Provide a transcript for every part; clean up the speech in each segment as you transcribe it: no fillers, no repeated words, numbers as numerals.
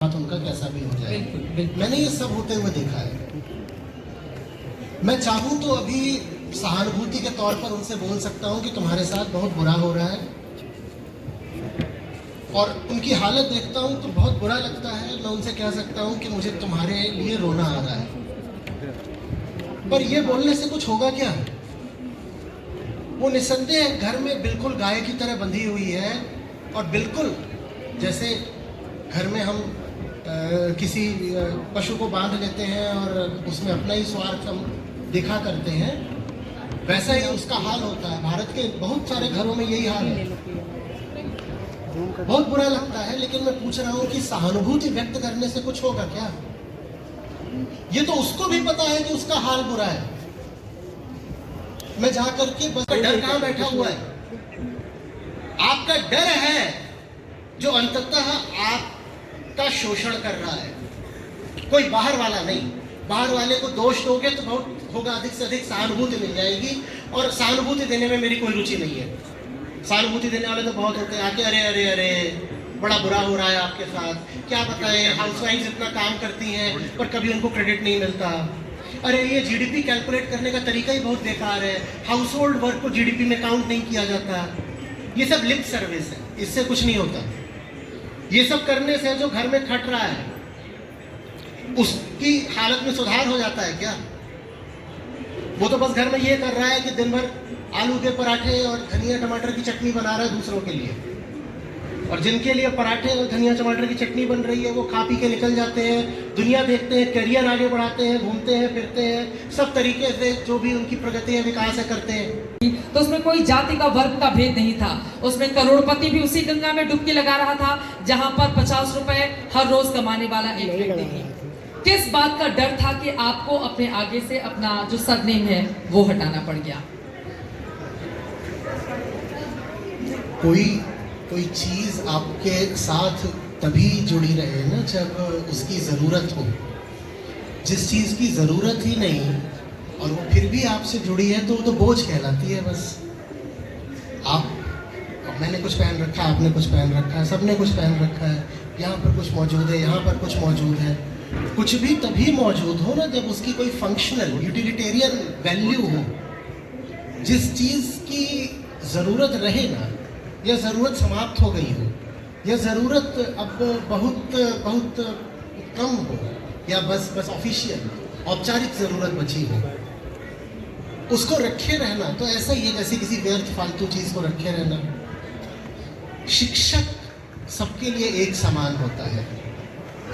बात उनका कैसा भी हो जाए। बिल्कुल, बिल्कुल। मैंने ये सब होते हुए देखा है। मैं चाहूं तो अभी सहानुभूति के तौर पर उनसे बोल सकता हूं कि तुम्हारे साथ बहुत बुरा हो रहा है, और उनकी हालत देखता हूं तो बहुत बुरा लगता है। मैं उनसे कह सकता हूं कि मुझे तुम्हारे लिए रोना आ रहा है, पर ये बोलने से कुछ होगा क्या? वो निस्संदेह घर में बिल्कुल गाय की तरह बंधी हुई है, और बिल्कुल जैसे घर में हम किसी पशु को बांध लेते हैं और उसमें अपना ही स्वार्थ हम दिखा करते हैं, वैसा ही उसका हाल होता है। भारत के बहुत सारे घरों में यही हाल है। बहुत बुरा लगता है, लेकिन मैं पूछ रहा हूं कि सहानुभूति व्यक्त करने से कुछ होगा क्या? ये तो उसको भी पता है कि उसका हाल बुरा है। मैं जाकर के बस डर कहां बैठा हुआ है? आपका डर है जो अंततः आपका शोषण कर रहा है, कोई बाहर वाला नहीं। बाहर वाले को दोष दोगे तो बहुत होगा, अधिक से अधिक सहानुभूति मिल जाएगी, और सहानुभूति देने में मेरी कोई रुचि नहीं है। सहानुभूति देने वाले तो बहुत होते हैं, आके अरे अरे अरे बड़ा बुरा हो रहा है आपके साथ, क्या बताएं, हाउसवाइफ इतना काम करती हैं पर कभी उनको क्रेडिट नहीं मिलता। अरे ये जीडीपी कैलकुलेट करने का तरीका ही बहुत बेकार है, हाउस होल्ड वर्क को जीडीपी में काउंट नहीं किया जाता। ये सब लिप सर्विस है, इससे कुछ नहीं होता। ये सब करने से जो घर में खट रहा है उसकी हालत में सुधार हो जाता है क्या? वो तो बस घर में ये कर रहा है कि दिन भर आलू के पराठे और धनिया टमाटर की चटनी बना रहा है दूसरों के लिए, और जिनके लिए पराठे और धनिया टमाटर की चटनी बन रही है वो खा पी के निकल जाते हैं, दुनिया देखते हैं, करियर आगे बढ़ाते हैं, घूमते हैं फिरते हैं, सब तरीके से जो भी उनकी प्रगति है विकास है करते हैं। तो उसमें कोई जाति का वर्ग का भेद नहीं था। उसमें करोड़पति भी उसी गंगा में डुबकी लगा रहा था जहां पर 50 रुपए हर रोज कमाने वाला एक व्यक्ति था। किस बात का डर था कि आपको अपने आगे से अपना जो सरनेम है वो हटाना पड़ गया? कोई चीज आपके साथ तभी जुड़ी रहे ना जब उसकी जरूरत हो। जिस चीज की जरूरत ही नहीं और वो फिर भी आपसे जुड़ी है तो वो तो बोझ कहलाती है। बस मैंने कुछ पहन रखा है, आपने कुछ पहन रखा है, सबने कुछ पहन रखा है, यहाँ पर कुछ मौजूद है, यहाँ पर कुछ मौजूद है। कुछ भी तभी मौजूद हो ना जब उसकी कोई फंक्शनल यूटिलिटेरियन वैल्यू हो। जिस चीज की जरूरत रहे ना, या जरूरत समाप्त हो गई हो, या जरूरत अब बहुत बहुत कम हो, या बस ऑफिशियल औपचारिक जरूरत बची हो, उसको रखे रहना तो ऐसा ही है जैसे किसी व्यर्थ फालतू चीज को रखे रहना। शिक्षक सबके लिए एक समान होता है।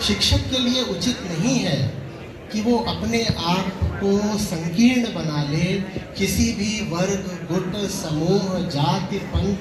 शिक्षक के लिए उचित नहीं है कि वो अपने आप को संकीर्ण बना ले किसी भी वर्ग, गुट, समूह, जाति, पंथ